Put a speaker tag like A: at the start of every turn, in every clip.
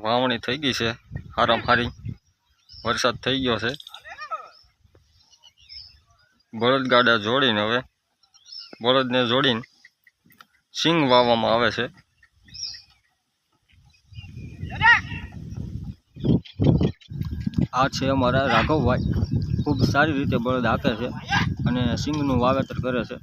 A: વાવણી થઈ ગઈ છે, હારામ હારી વરસાદ થઈ ગયો છે। બળદગાડા જોડીને હવે બળદને જોડીને સિંગ વાવવામાં આવે છે। આ છે અમારા રાઘવભાઈ, ખૂબ સારી રીતે બળદ હાંકે છે અને સિંગનું વાવેતર કરે છે।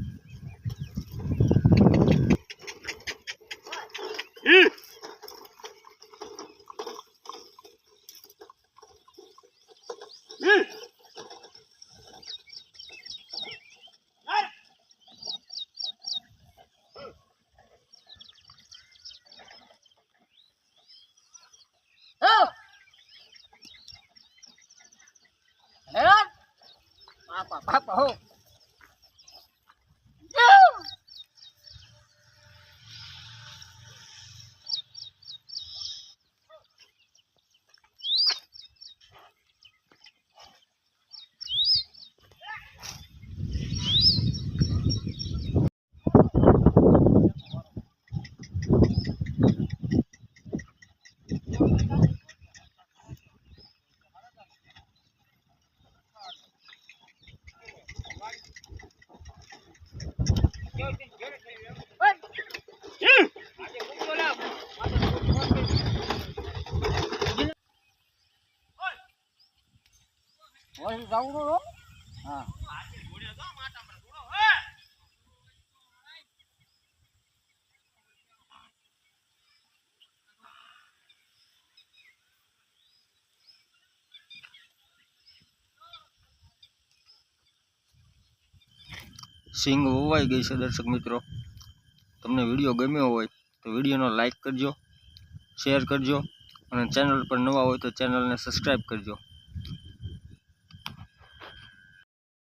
A: સિંગ વવાઈ ગઈ છે દર્શક મિત્રો। તમને વિડીયો ગમ્યો હોય તો વિડીયોનો લાઈક કરજો, શેર કરજો અને ચેનલ પર નવા હોય તો ચેનલને સબસ્ક્રાઈબ કરજો।